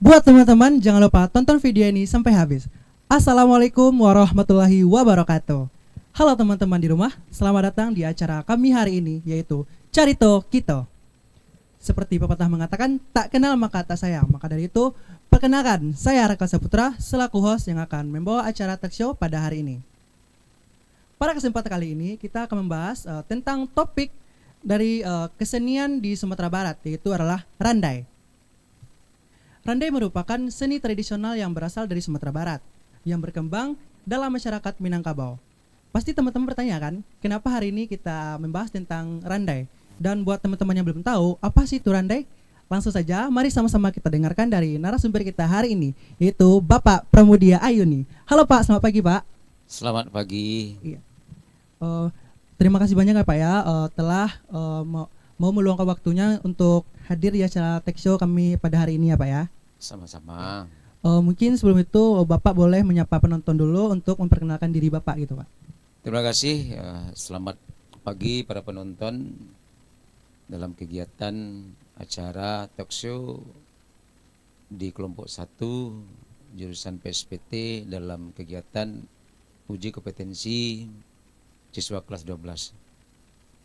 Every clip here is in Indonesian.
Buat teman-teman, jangan lupa tonton video ini sampai habis. Assalamualaikum warahmatullahi wabarakatuh. Halo teman-teman di rumah, selamat datang di acara kami hari ini, yaitu Carito Kito. Seperti pepatah mengatakan, tak kenal maka tak sayang. Maka dari itu, perkenalkan, saya Raka Saputra, selaku host yang akan membawa acara talk show pada hari ini. Pada kesempatan kali ini, kita akan membahas tentang topik dari kesenian di Sumatera Barat, yaitu adalah Randai. Randai merupakan seni tradisional yang berasal dari Sumatera Barat, yang berkembang dalam masyarakat Minangkabau. Pasti teman-teman bertanya kan, kenapa hari ini kita membahas tentang Randai? Dan buat teman-teman yang belum tahu, apa sih itu Randai? Langsung saja, mari sama-sama kita dengarkan dari narasumber kita hari ini, yaitu Bapak Pramudia Ayuni. Halo Pak, selamat pagi Pak. Selamat pagi. Iya. Terima kasih banyak ya Pak ya, telah mau meluangkan waktunya untuk hadir di acara talk show kami pada hari ini ya Pak ya. Sama-sama. Mungkin sebelum itu Bapak boleh menyapa penonton dulu untuk memperkenalkan diri Bapak gitu Pak. Terima kasih. Selamat pagi para penonton dalam kegiatan acara talk show di kelompok 1 jurusan PSPT dalam kegiatan uji kompetensi siswa kelas 12.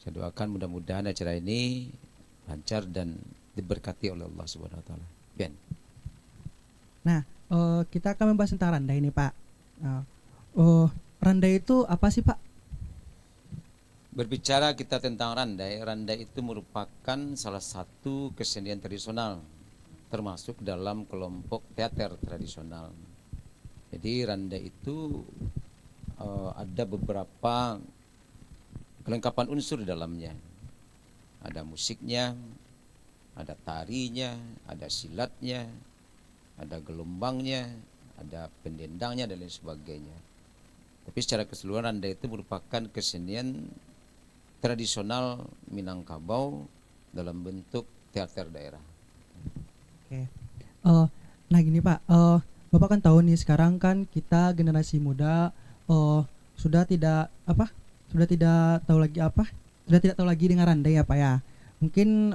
Saya doakan mudah-mudahan acara ini lancar dan diberkati oleh Allah Subhanahu wa taala. Ben. Nah, kita akan membahas tentang Randai ini Pak. Randai itu apa sih Pak? Berbicara kita tentang Randai, Randai itu merupakan salah satu kesenian tradisional termasuk dalam kelompok teater tradisional. Jadi Randai itu ada beberapa kelengkapan unsur di dalamnya. Ada musiknya, ada tarinya, ada silatnya, ada gelombangnya, ada pendendangnya dan lain sebagainya. Tapi secara keseluruhan Randai itu merupakan kesenian tradisional Minangkabau dalam bentuk teater daerah. Oke. Nah gini Pak, Bapak kan tahu nih sekarang kan kita generasi muda sudah tidak tahu lagi dengan Randai ya Pak ya. Mungkin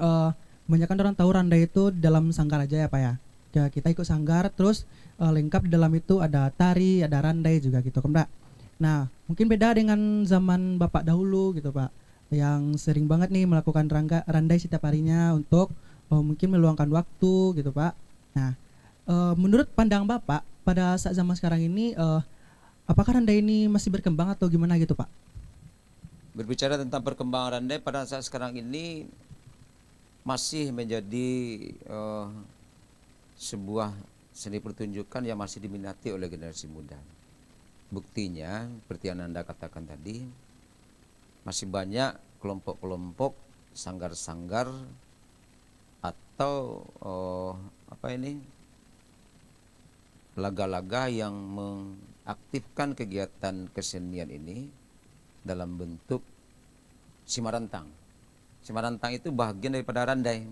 kebanyakan orang tahu Randai itu dalam sanggar aja ya Pak ya. Ya kita ikut sanggar terus lengkap di dalam itu ada tari, ada Randai juga gitu kan Pak. Nah mungkin beda dengan zaman Bapak dahulu gitu Pak, yang sering banget nih melakukan Randai setiap harinya untuk mungkin meluangkan waktu gitu Pak. Nah menurut pandang Bapak pada saat zaman sekarang ini apakah Randai ini masih berkembang atau gimana gitu Pak? Berbicara tentang perkembangan Randai pada saat sekarang ini masih menjadi sebuah seni pertunjukan yang masih diminati oleh generasi muda. Buktinya, seperti yang Anda katakan tadi, masih banyak kelompok-kelompok, sanggar-sanggar atau laga-laga yang mengaktifkan kegiatan kesenian ini dalam bentuk simarantang. Simarantang itu bagian daripada Randai.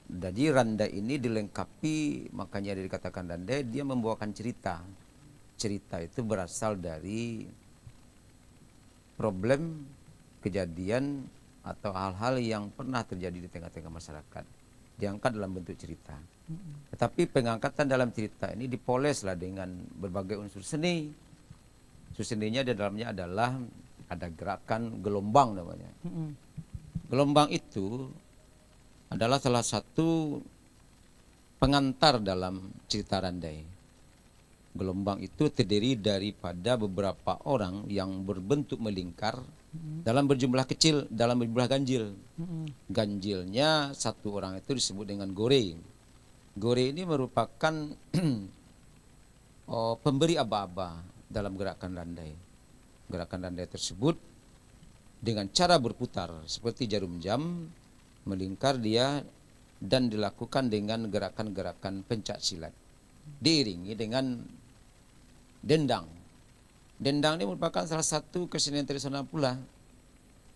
Jadi Randai ini dilengkapi, makanya dikatakan Randai, dia membawakan cerita. Cerita itu berasal dari problem, kejadian atau hal-hal yang pernah terjadi di tengah-tengah masyarakat, diangkat dalam bentuk cerita. Tetapi pengangkatan dalam cerita ini dipoleslah dengan berbagai unsur seni. Unsur seninya di dalamnya adalah ada gerakan gelombang namanya. Gelombang itu adalah salah satu pengantar dalam cerita Randai. Gelombang itu terdiri daripada beberapa orang yang berbentuk melingkar dalam berjumlah kecil, dalam berjumlah ganjil. Ganjilnya satu orang itu disebut dengan gore. Gore ini merupakan pemberi aba-aba dalam gerakan Randai. Gerakan Randai tersebut dengan cara berputar seperti jarum jam, melingkar dia dan dilakukan dengan gerakan-gerakan pencak silat. Diiringi dengan dendang. Dendang ini merupakan salah satu kesenian tradisional pula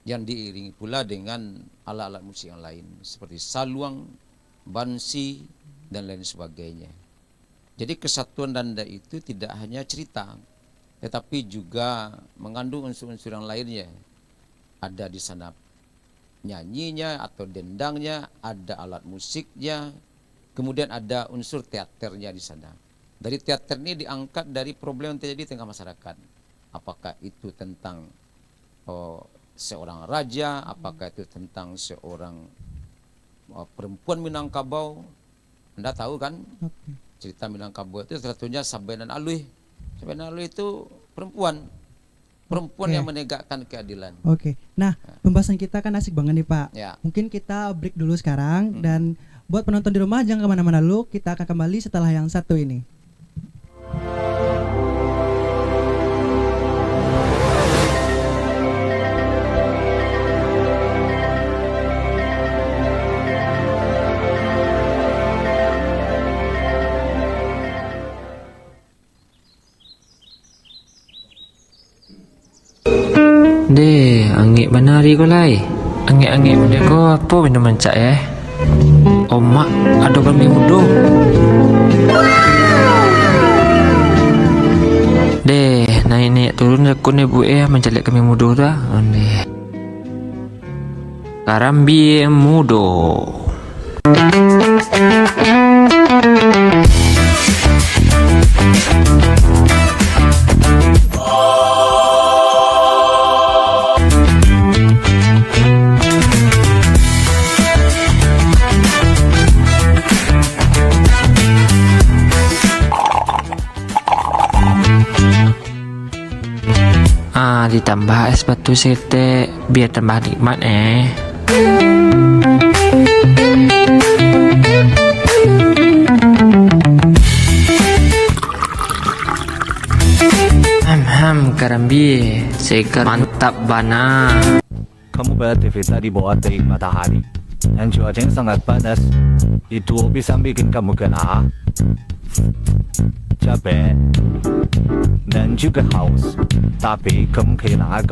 yang diiringi pula dengan alat-alat musik yang lain seperti saluang, bansi dan lain sebagainya. Jadi kesatuan Randai itu tidak hanya cerita, tetapi juga mengandung unsur-unsur yang lainnya. Ada di sana nyanyinya atau dendangnya, ada alat musiknya, Kemudian ada unsur teaternya di sana. Dari teater ini diangkat dari problem yang terjadi di tengah masyarakat. Apakah itu tentang seorang raja, apakah itu tentang seorang perempuan Minangkabau. Anda tahu kan cerita Minangkabau itu satunya Saben dan Alui. Saben dan Alui itu perempuan yang menegakkan keadilan. Oke. Nah, pembahasan kita kan asik banget nih Pak. Ya. Mungkin kita break dulu sekarang dan buat penonton di rumah jangan kemana-mana dulu. Kita akan kembali setelah yang satu ini. Deh, angik banari ko lai. Angik-angik benda ko apa benda mancak ya? Omak, ada kami mudo. Deh, naik turun aku ni bu mencalik kami mudo dah. Deh. Karambi mudo. Ditambah es batu sete biar tambah nikmat Karambi segar mantap bana. Kamu beraktivitas di bawah terik matahari dan cuaca yang sangat panas itu bisa bikin kamu kena capek dan juga haus. Tapi kemungkinan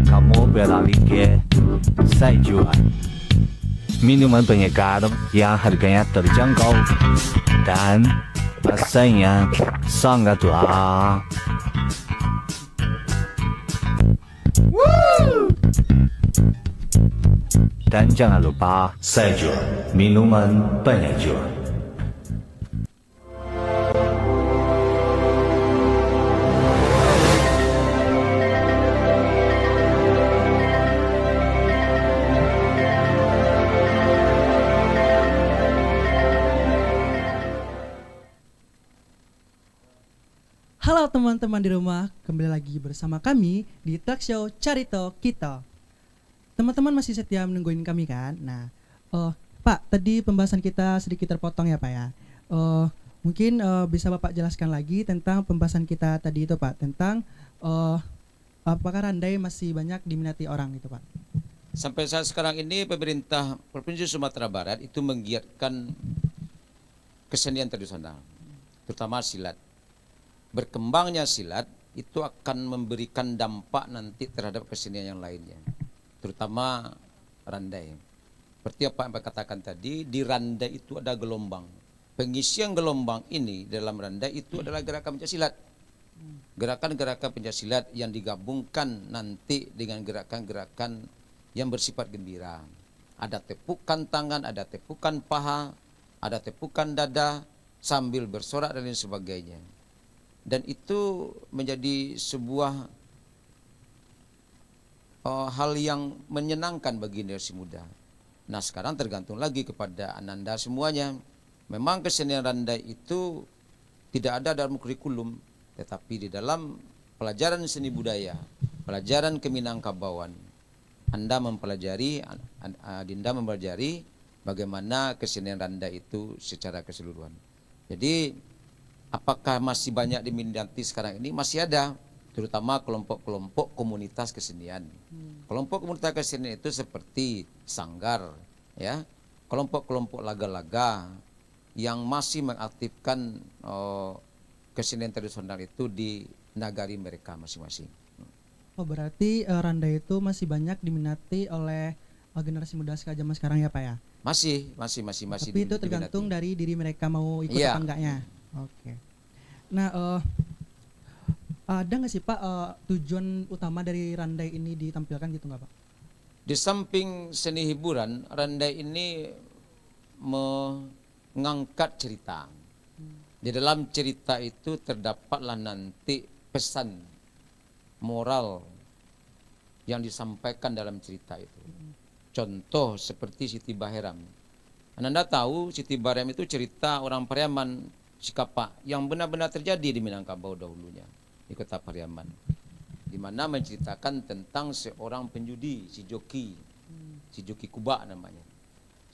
kamu beralih ke sayuran, minuman penyegar yang harganya terjangkau dan rasanya sangat lezat. Dan jangan lupa sayur, minuman penyegar. Halo teman-teman di rumah, kembali lagi bersama kami di talk show Carito Kita. Teman-teman masih setia menungguin kami kan? Nah, Pak, tadi pembahasan kita sedikit terpotong ya Pak ya. Mungkin bisa Bapak jelaskan lagi tentang pembahasan kita tadi itu Pak, tentang apakah Randai masih banyak diminati orang itu Pak? Sampai saat sekarang ini pemerintah Provinsi Sumatera Barat itu menggiatkan kesenian tradisional, terutama silat. Berkembangnya silat itu akan memberikan dampak nanti terhadap kesenian yang lainnya, terutama Randai. Seperti apa yang Pak katakan tadi, di Randai itu ada gelombang. Pengisian gelombang ini dalam Randai itu adalah gerakan pencaksilat. Gerakan-gerakan pencaksilat yang digabungkan nanti dengan gerakan-gerakan yang bersifat gembira. Ada tepukan tangan, ada tepukan paha, ada tepukan dada sambil bersorak dan lain sebagainya. Dan itu menjadi sebuah hal yang menyenangkan bagi generasi muda. Nah sekarang tergantung lagi kepada Ananda semuanya. Memang kesenian Randai itu tidak ada dalam kurikulum, tetapi di dalam pelajaran seni budaya, pelajaran keminangkabauan, Dinda mempelajari bagaimana kesenian Randai itu secara keseluruhan. Jadi apakah masih banyak diminati sekarang ini? Masih ada, terutama kelompok-kelompok komunitas kesenian. Kelompok komunitas kesenian itu seperti sanggar, ya, kelompok-kelompok laga-laga yang masih mengaktifkan kesenian tradisional itu di nagari mereka masing-masing. Oh berarti Randai itu masih banyak diminati oleh generasi muda zaman sekarang ya Pak ya? Masih. Tapi itu tergantung dari diri mereka mau ikut apa enggaknya. Oke. Nah, ada nggak sih Pak tujuan utama dari Randai ini ditampilkan gitu nggak Pak? Di samping seni hiburan, Randai ini ngangkat cerita. Di dalam cerita itu terdapatlah nanti pesan moral yang disampaikan dalam cerita itu. Contoh seperti Siti Baheram. Anda tahu Siti Baheram itu cerita orang Pariaman Sikapa yang benar-benar terjadi di Minangkabau dahulunya, di kota Pariaman, di mana menceritakan tentang seorang penjudi, si Joki Kuba namanya.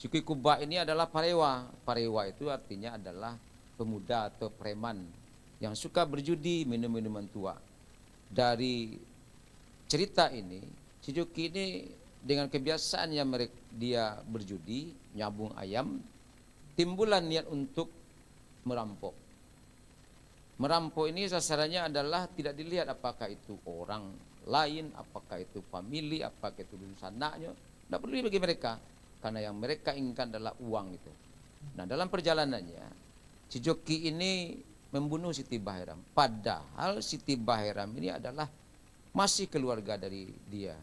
Joki Kuba ini adalah parewa. Parewa itu artinya adalah pemuda atau preman yang suka berjudi, minum minuman tua. Dari cerita ini, si Joki ini dengan kebiasaannya dia berjudi, nyabung ayam, timbulan niat untuk merampok. Merampok ini sasarannya adalah tidak dilihat apakah itu orang lain, apakah itu famili, apakah itu anaknya. Tidak peduli bagi mereka, karena yang mereka inginkan adalah uang itu. Nah, dalam perjalanannya, si Joki ini membunuh Siti Baheram. Padahal Siti Baheram ini adalah masih keluarga dari dia.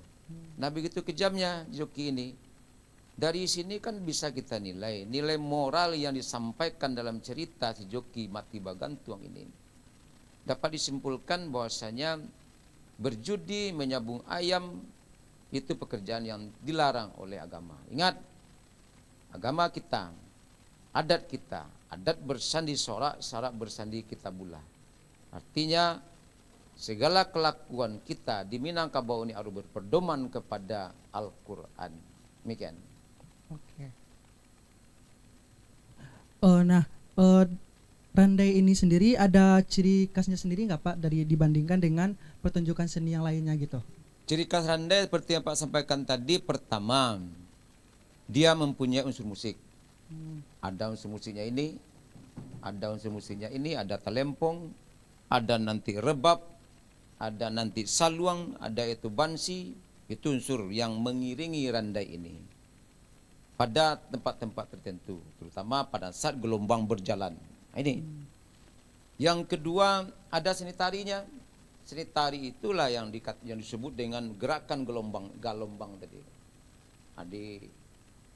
Nah, begitu kejamnya Joki ini. Dari sini kan bisa kita nilai moral yang disampaikan dalam cerita si Joki Mati Bagantuang ini. Dapat disimpulkan bahwasanya berjudi, menyabung ayam itu pekerjaan yang dilarang oleh agama. Ingat, agama kita, adat bersandi sorak, sorak bersandi kitabullah. Artinya segala kelakuan kita di Minangkabau ini harus berpedoman kepada Al-Quran. Demikian. Oke. Randai ini sendiri ada ciri khasnya sendiri nggak Pak dari dibandingkan dengan pertunjukan seni yang lainnya gitu? Ciri khas randai seperti yang Pak sampaikan tadi, pertama dia mempunyai unsur musik. Ada unsur musiknya ini, ada talempong, ada nanti rebab, ada nanti saluang, ada itu bansi, itu unsur yang mengiringi randai ini pada tempat-tempat tertentu, terutama pada saat gelombang berjalan. Nah, ini. Yang kedua, ada seni tarinya. Seni tari itulah yang disebut dengan gerakan galombang tadi.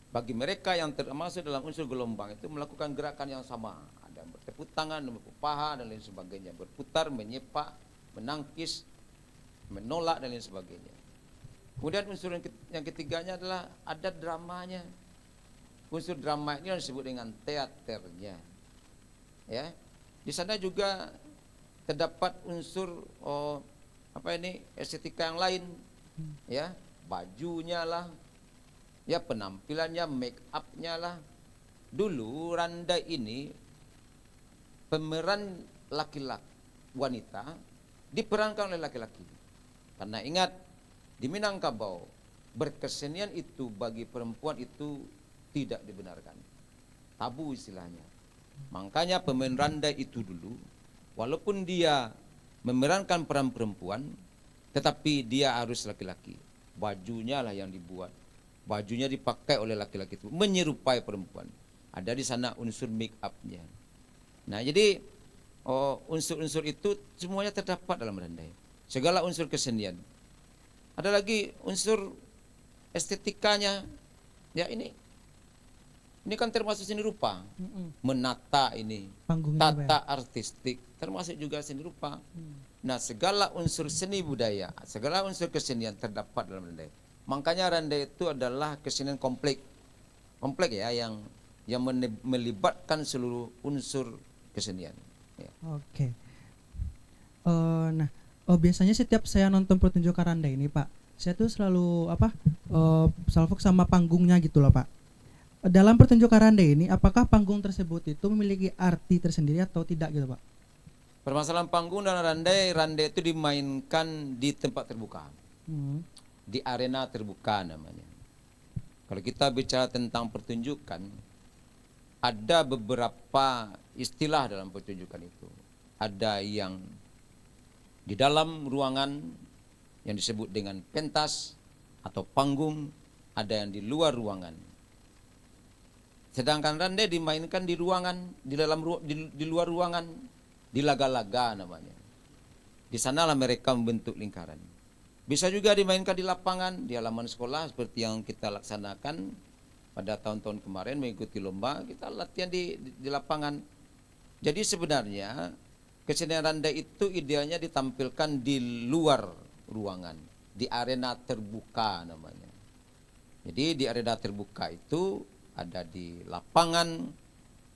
Bagi mereka yang termasuk dalam unsur gelombang itu melakukan gerakan yang sama. Ada bertepuk tangan, bertepuk paha dan lain sebagainya, berputar, menyepak, menangkis, menolak dan lain sebagainya. Kemudian unsur yang ketiganya adalah ada dramanya. Unsur drama ini disebut dengan teaternya. Ya. Di sana juga terdapat unsur estetika yang lain. Ya, bajunya lah, ya penampilannya, make up-nya lah. Dulu randai ini pemeran laki-laki, wanita diperankan oleh laki-laki. Karena ingat, di Minangkabau berkesenian itu bagi perempuan itu tidak dibenarkan, tabu istilahnya. Makanya pemain randai itu dulu, walaupun dia memerankan peran perempuan, tetapi dia harus laki-laki. Bajunya lah yang dibuat, bajunya dipakai oleh laki-laki itu menyerupai perempuan. Ada di sana unsur make up-nya. Nah, jadi unsur-unsur itu semuanya terdapat dalam randai. Segala unsur kesenian. Ada lagi unsur estetikanya. Ya, ini kan termasuk seni rupa. Menata ini, Panggungnya tata artistik, termasuk juga seni rupa. Nah, segala unsur seni budaya, segala unsur kesenian terdapat dalam randai. Makanya randai itu adalah kesenian kompleks ya, yang melibatkan seluruh unsur kesenian. Ya. Oke. Biasanya setiap saya nonton pertunjukan randai ini Pak, saya tuh selalu selalu fokus sama panggungnya gitu loh Pak. Dalam pertunjukan randai ini, apakah panggung tersebut itu memiliki arti tersendiri atau tidak gitu Pak? Permasalahan panggung dan randai itu dimainkan di tempat terbuka, di arena terbuka namanya. Kalau kita bicara tentang pertunjukan, ada beberapa istilah dalam pertunjukan itu. Ada yang di dalam ruangan yang disebut dengan pentas atau panggung, ada yang di luar ruangan. Sedangkan randai dimainkan di ruangan, di luar ruangan, di laga-laga namanya. Di sanalah mereka membentuk lingkaran. Bisa juga dimainkan di lapangan, di halaman sekolah seperti yang kita laksanakan, pada tahun-tahun kemarin mengikuti lomba, kita latihan di lapangan. Jadi sebenarnya kesenian randai itu idealnya ditampilkan di luar ruangan, di arena terbuka namanya. Jadi di arena terbuka itu ada di lapangan,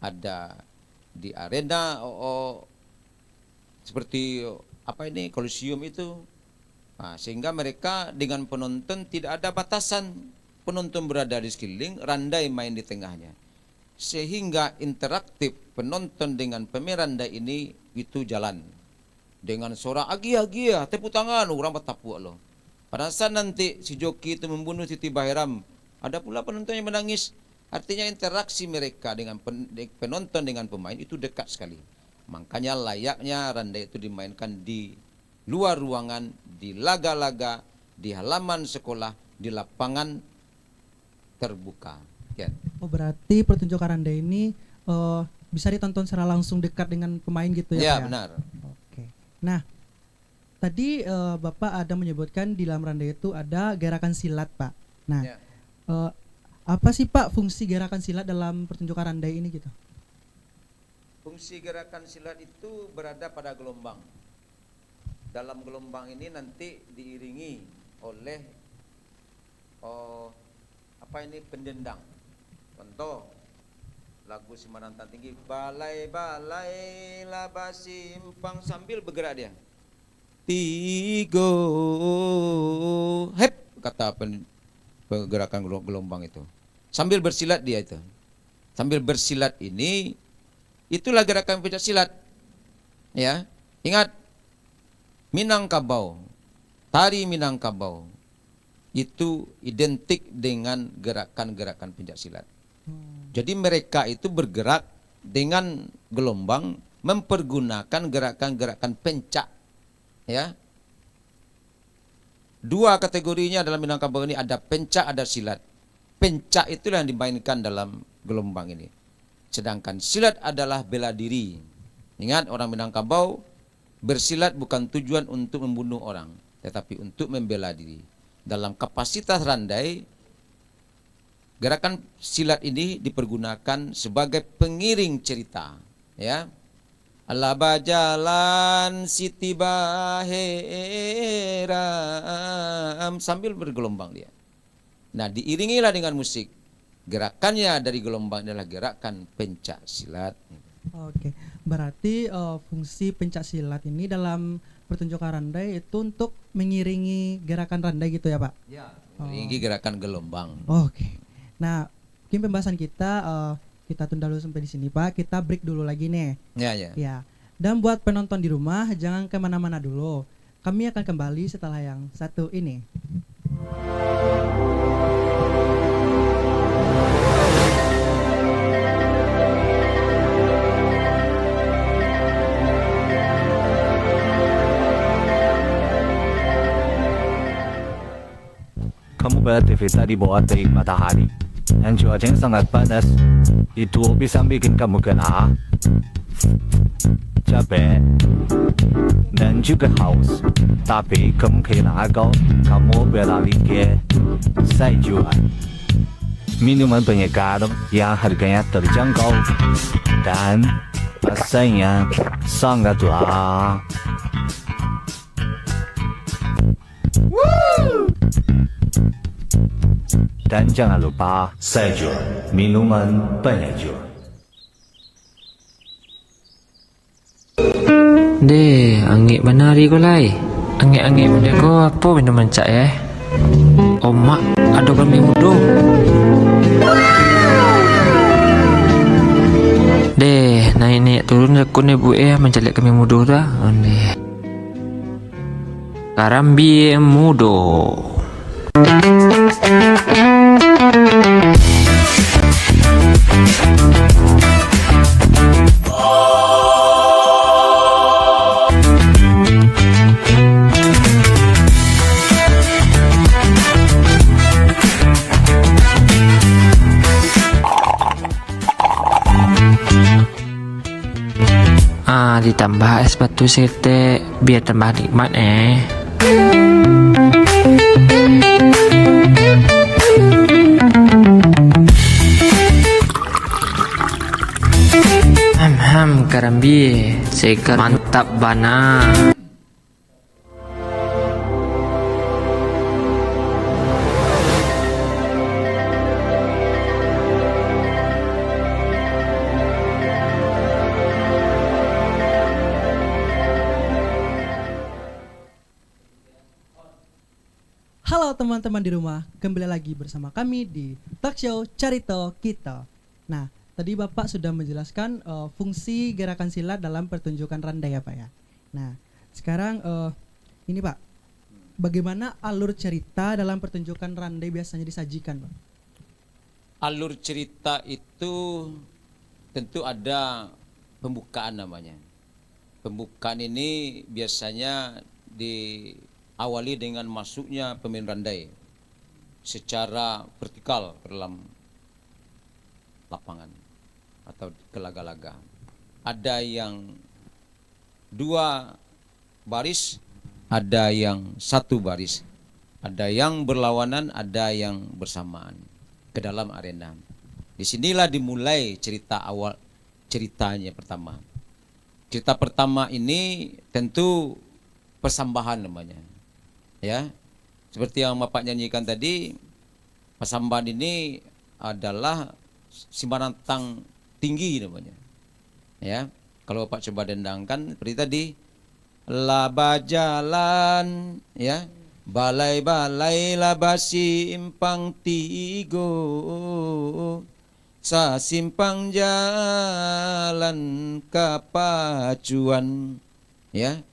ada di arena seperti apa ini, kolosium itu. Nah, sehingga mereka dengan penonton tidak ada batasan. Penonton berada di sekeliling, randai main di tengahnya. Sehingga interaktif penonton dengan pemain randai ini itu jalan. Dengan suara agia-agia, tepuk tangan, orang bertapuk loh. Pada saat nanti si joki itu membunuh Siti Bahiram, ada pula penonton yang menangis. Artinya interaksi mereka dengan penonton dengan pemain itu dekat sekali. Makanya layaknya randai itu dimainkan di luar ruangan, di laga-laga, di halaman sekolah, di lapangan terbuka. Ya. Oh, berarti pertunjukan randai ini bisa ditonton secara langsung dekat dengan pemain gitu ya? Ya, Pak? benar. Oke. Nah, tadi Bapak ada menyebutkan di dalam randai itu ada gerakan silat, Pak. Nah, Ya. apa sih Pak fungsi gerakan silat dalam pertunjukan randai ini gitu? Fungsi gerakan silat itu berada pada gelombang. Dalam gelombang ini nanti diiringi oleh pendendang. Contoh lagu Simanantan Tinggi, balai-balai laba simpang, sambil bergerak dia. Tigo hep, kata pergerakan gelombang itu. Sambil bersilat dia itu. Sambil bersilat ini, itulah gerakan pencak silat. Ya, ingat, Minangkabau, tari Minangkabau itu identik dengan gerakan-gerakan pencak silat. Jadi mereka itu bergerak dengan gelombang, mempergunakan gerakan-gerakan pencak. Ya, dua kategorinya dalam Minangkabau ini, ada pencak, ada silat. Pencak itulah yang dimainkan dalam gelombang ini. Sedangkan silat adalah bela diri. Ingat, orang Minangkabau bersilat bukan tujuan untuk membunuh orang, tetapi untuk membela diri. Dalam kapasitas randai, gerakan silat ini dipergunakan sebagai pengiring cerita. Ya, Alaba jalan Siti Bahiram, sambil bergelombang dia. Nah, diiringilah dengan musik. Gerakannya dari gelombang adalah gerakan pencak silat. Oke, berarti fungsi pencak silat ini dalam pertunjukan randai itu untuk mengiringi gerakan randai gitu ya Pak? Ya, mengiringi gerakan gelombang. Oke. Nah, mungkin pembahasan kita kita tunda dulu sampai di sini Pak. Kita break dulu lagi nih. Ya, ya. Ya. Dan buat penonton di rumah jangan kemana-mana dulu. Kami akan kembali setelah yang satu ini. Kamu beraktivitas di bawah terik matahari dan cuaca sangat panas. Itu bisa bikin kamu kena capek dan juga haus. Tapi kemungkinan agak kamu beralih ke sayuran, minuman penyegar yang harganya terjangkau dan rasanya sangat lezat. Dan jangan lupa sayur, minuman penyegar. Deh, angik benari ko lai. Angik-angik benda ko apa minuman cak ya? Oh mak, ada kami mudo. Deh, naik turun aku ni bu mencalik kami mudo dah. Deh. Karambi mudo. Ditambah es batu sirte biar tambah nikmat Karambi, seekor mantap bana. Halo teman-teman di rumah, kembali lagi bersama kami di talk show Carito Kita. Nah, tadi Bapak sudah menjelaskan fungsi gerakan silat dalam pertunjukan randai ya Pak ya. Nah, sekarang ini Pak, bagaimana alur cerita dalam pertunjukan randai biasanya disajikan Pak? Alur cerita itu tentu ada pembukaan namanya. Pembukaan ini biasanya diawali dengan masuknya pemain randai secara vertikal ke dalam lapangan atau ke laga-laga. Ada yang 2 baris, ada yang 1 baris, ada yang berlawanan, ada yang bersamaan ke dalam arena. Disinilah dimulai cerita awal ceritanya pertama. Cerita pertama ini tentu persambahan namanya. Ya. Seperti yang Bapak nyanyikan tadi, persambahan ini adalah Simbarantang tinggi namanya. Ya. Kalau Bapak coba dendangkan seperti tadi, laba jalan, ya. Balai-balai laba simpang tigo, sa simpang jalan kapacuan, ya.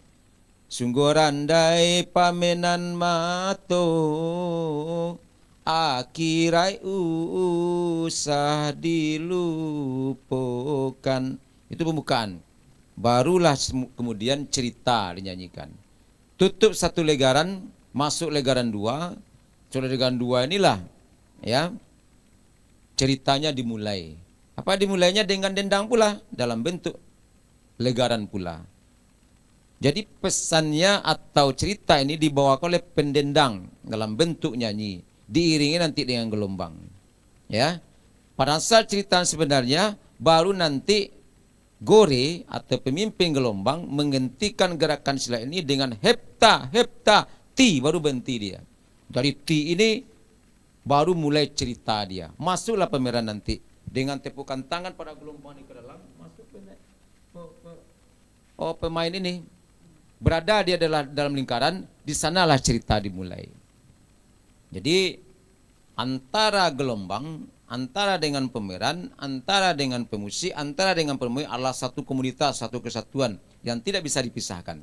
Sungguh randai pamenan mato, akirai usah dilupakan. Itu pembukaan. Barulah kemudian cerita dinyanyikan. Tutup 1 legaran, masuk legaran 2. Setelah legaran 2 inilah ya ceritanya dimulai. Apa dimulainya? Dengan dendang pula dalam bentuk legaran pula. Jadi pesannya atau cerita ini dibawakan oleh pendendang dalam bentuk nyanyi, diiringi nanti dengan gelombang. Ya. Pada saat cerita sebenarnya baru nanti gore atau pemimpin gelombang menghentikan gerakan silat ini dengan hepta, hepta, ti, baru berhenti dia. Dari ti ini baru mulai cerita dia. Masuklah pemeran nanti dengan tepukan tangan pada gelombang ini ke dalam, masuk pemain ini. Berada dia dalam lingkaran, di sanalah cerita dimulai. Jadi antara gelombang, antara dengan pemeran, antara dengan pemusik, antara dengan pemain adalah satu komunitas, satu kesatuan yang tidak bisa dipisahkan.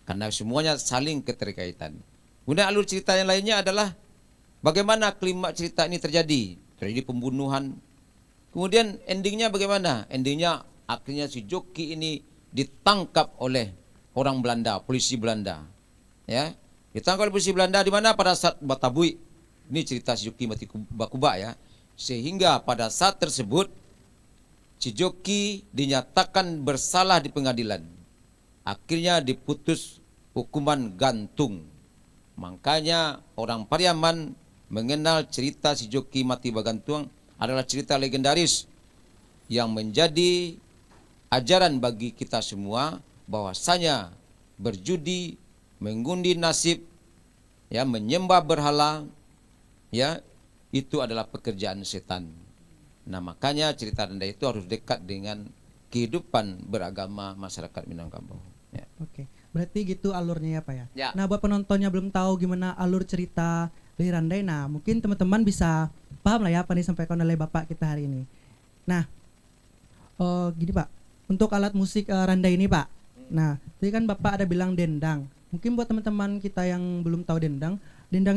Karena semuanya saling keterkaitan. Kemudian alur cerita yang lainnya adalah bagaimana klimaks cerita ini terjadi. Terjadi pembunuhan. Kemudian endingnya bagaimana? Endingnya akhirnya si joki ini ditangkap oleh orang Belanda, polisi Belanda. Ya, ditangkap oleh polisi Belanda di mana? Pada saat Batabui. Ini cerita si joki mati bakuba ya. Sehingga pada saat tersebut si joki dinyatakan bersalah di pengadilan. Akhirnya diputus hukuman gantung. Makanya orang Pariaman mengenal cerita si joki mati bagantung adalah cerita legendaris yang menjadi ajaran bagi kita semua bahwasanya berjudi, mengundi nasib, ya, menyembah berhala, ya, itu adalah pekerjaan setan. Nah, makanya cerita randai itu harus dekat dengan kehidupan beragama masyarakat Minangkabau. Ya. Oke, berarti gitu alurnya ya Pak ya. Ya. Nah, buat penontonnya belum tahu gimana alur cerita dari randai, nah mungkin teman-teman bisa paham lah ya apa yang disampaikan oleh Bapak kita hari ini. Nah, gini Pak, untuk alat musik randai ini Pak. Nah, tadi kan Bapak ada bilang dendang. Mungkin buat teman-teman kita yang belum tahu dendang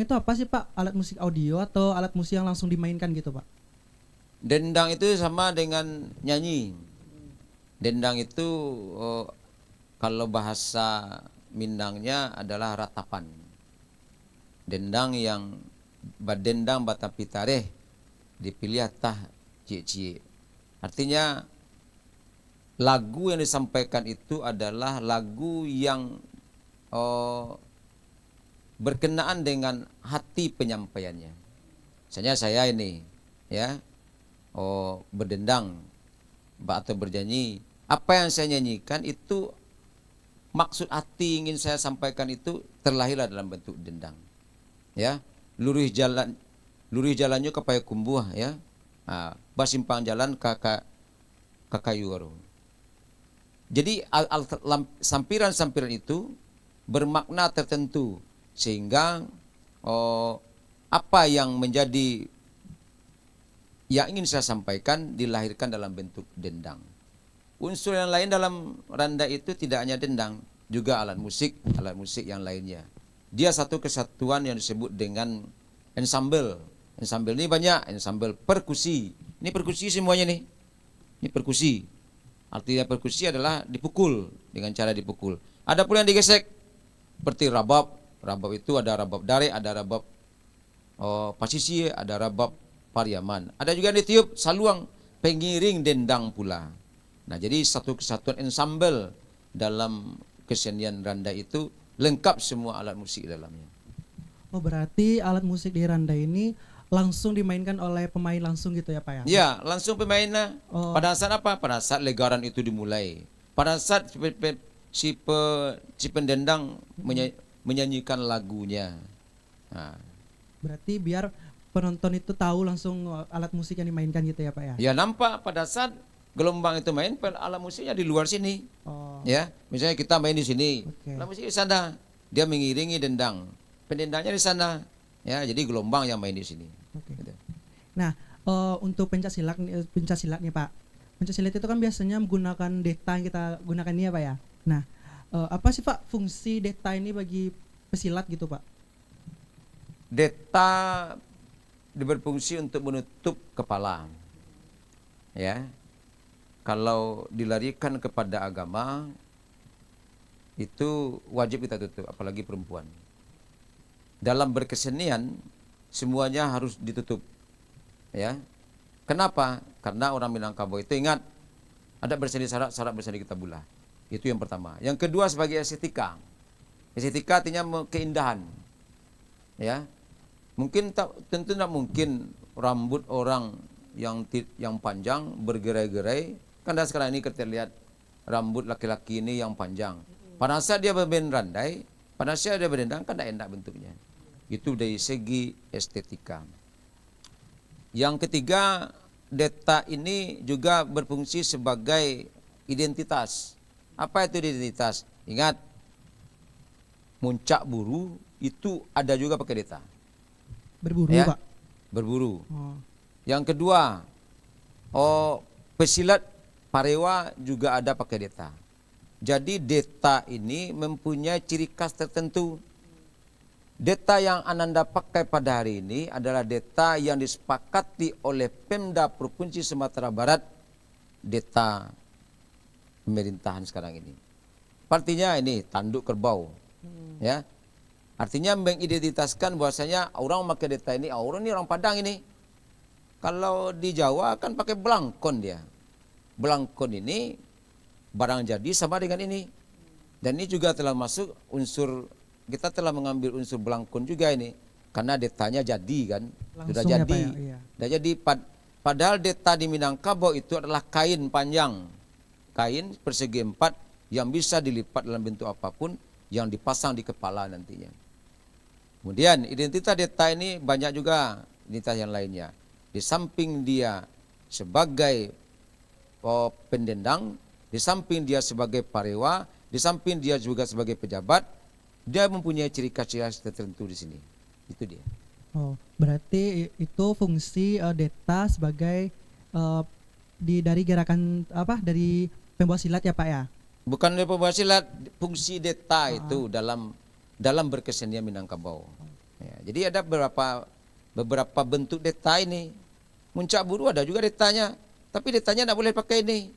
itu apa sih Pak? Alat musik audio atau alat musik yang langsung dimainkan gitu Pak? Dendang itu sama dengan nyanyi. Dendang itu kalau bahasa Minangnya adalah ratapan. Dendang yang badendang batapitareh dipilih tah cie-cie. Artinya lagu yang disampaikan itu adalah lagu yang berkenaan dengan hati penyampaiannya. Misalnya saya ini, ya, berdendang atau bernyanyi apa yang saya nyanyikan itu maksud hati ingin saya sampaikan itu terlahirlah dalam bentuk dendang. Ya, lurih jalannya ke Payakumbuh ya. Basimpang jalan ke Kakayuwaru. Jadi sampiran-sampiran itu bermakna tertentu sehingga apa yang menjadi yang ingin saya sampaikan dilahirkan dalam bentuk dendang. Unsur yang lain dalam randa itu tidak hanya dendang, juga alat musik yang lainnya. Dia satu kesatuan yang disebut dengan ensemble. Ensemble ini banyak, ensemble perkusi. Ini perkusi semuanya nih. Ini perkusi. Artinya perkusi adalah dipukul, dengan cara dipukul. Ada pula yang digesek, seperti rabab. Rabab itu ada rabab dare, ada rabab pasisi, ada rabab pariaman. Ada juga yang ditiup saluang, pengiring dendang pula. Nah, jadi satu kesatuan ensemble dalam kesenian randa itu lengkap semua alat musik dalamnya. Oh, berarti alat musik di randa ini langsung dimainkan oleh pemain langsung gitu ya Pak ya? Ya, langsung pemainnya. Oh. Pada saat apa? Pada saat legaran itu dimulai. Pada saat si pendendang menyanyikan lagunya. Nah. Berarti biar penonton itu tahu langsung alat musik yang dimainkan gitu ya Pak ya? Ya, nampak pada saat gelombang itu main, alat musiknya di luar sini. Oh. Ya, misalnya kita main di sini, Oke. alat musik di sana, dia mengiringi dendang, pendendangnya di sana. Ya, jadi gelombang yang main di sini. Oke. Gitu. Nah, untuk pencak silat nih Pak. Pencak silat itu kan biasanya menggunakan deta yang kita gunakan ini ya Pak ya. Nah, apa sih Pak fungsi deta ini bagi pesilat gitu Pak? Deta berfungsi untuk menutup kepala. Ya. Kalau dilarikan kepada agama itu wajib kita tutup, apalagi perempuan. Dalam berkesenian semuanya harus ditutup. Ya. Kenapa? Karena orang Minangkabau itu ingat ada berseni syarat berseni kita bulah. Itu yang pertama. Yang kedua sebagai estetika. Estetika artinya keindahan. Ya. Mungkin tentu tidak mungkin rambut orang yang panjang bergerai-gerai. Kan sekarang ini kita lihat rambut laki-laki ini yang panjang. Pada saat dia bermain randai, pada saat dia berdendang kan tidak enak bentuknya. Itu dari segi estetika. Yang ketiga, deta ini juga berfungsi sebagai identitas. Apa itu identitas? Ingat, muncak buru itu ada juga pakai deta. Berburu Ya, Pak. berburu. Oh. Yang kedua, pesilat parewa juga ada pakai deta. Jadi deta ini mempunyai ciri khas tertentu. Deta yang Ananda pakai pada hari ini adalah deta yang disepakati oleh Pemda Provinsi Sumatera Barat, deta pemerintahan sekarang ini. Artinya ini tanduk kerbau. Ya. Artinya mengidentitaskan bahwasanya orang pakai deta ini, orang ini orang Padang ini. Kalau di Jawa kan pakai belangkon dia. Belangkon ini barang jadi sama dengan ini. Dan ini juga telah masuk unsur, kita telah mengambil unsur belangkon juga ini. Karena detanya jadi kan. Langsung Sudah ya, jadi. Pak, ya? Iya. Sudah jadi. Padahal deta di Minangkabau itu adalah kain panjang. Kain persegi 4 yang bisa dilipat dalam bentuk apapun yang dipasang di kepala nantinya. Kemudian identitas deta ini banyak juga identitas yang lainnya. Di samping dia sebagai pendendang, di samping dia sebagai parewa, di samping dia juga sebagai pejabat, dia mempunyai ciri khas tertentu di sini. Itu dia. Oh, berarti itu fungsi deta sebagai dari gerakan apa? Dari pembawa silat ya Pak ya? Bukan dari pembawa silat, fungsi deta itu dalam berkesenian Minangkabau. Ya, jadi ada beberapa bentuk deta ini. Muncak buru ada juga detanya, tapi detanya tidak boleh pakai ini.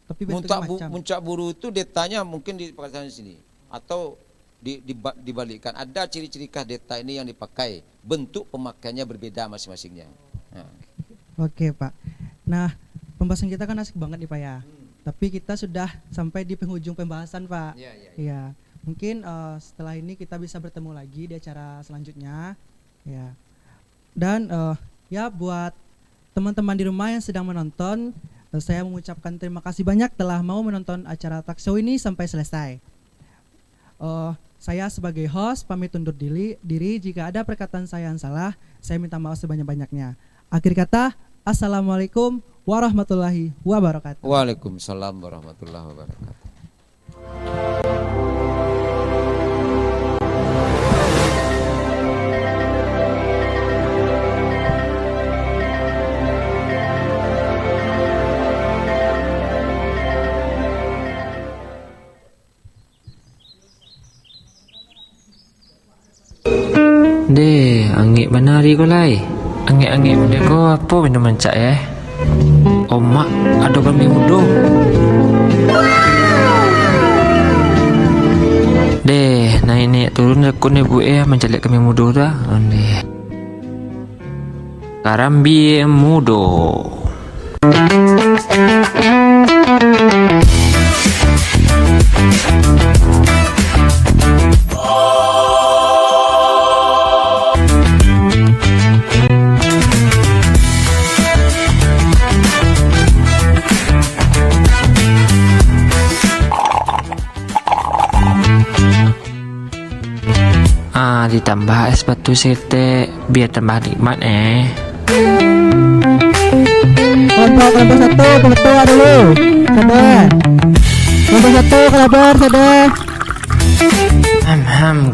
Tapi bentuknya macam. Muncak buru itu detanya mungkin dipakai di sini atau dibalikkan. Ada ciri-ciri khas deta ini yang dipakai. Bentuk pemakaiannya berbeda masing-masingnya. Nah. Oke Pak. Nah, pembahasan kita kan asik banget nih Pak ya. Tapi kita sudah sampai di penghujung pembahasan Pak. Iya. Mungkin setelah ini kita bisa bertemu lagi di acara selanjutnya. Ya. Dan ya buat teman-teman di rumah yang sedang menonton, Saya mengucapkan terima kasih banyak telah mau menonton acara talk show ini sampai selesai. Saya sebagai host pamit undur diri. Jika ada perkataan saya yang salah, saya minta maaf sebanyak-banyaknya. Akhir kata, assalamualaikum warahmatullahi wabarakatuh. Waalaikumsalam warahmatullahi wabarakatuh. Deh, angik banari ko lai. Angik-angik muda ko apa minuman cak Omak, ada kami muda. Deh, naik turun aku ni bu mencari kami muda dah. Deh. Karambi muda. Ditambah es batu sirte biar tambah nikmat Kelompok 1 ketua dulu. Sadar. Kelompok 1 kabar sadar.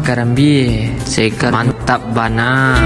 Karambi segar mantap bana.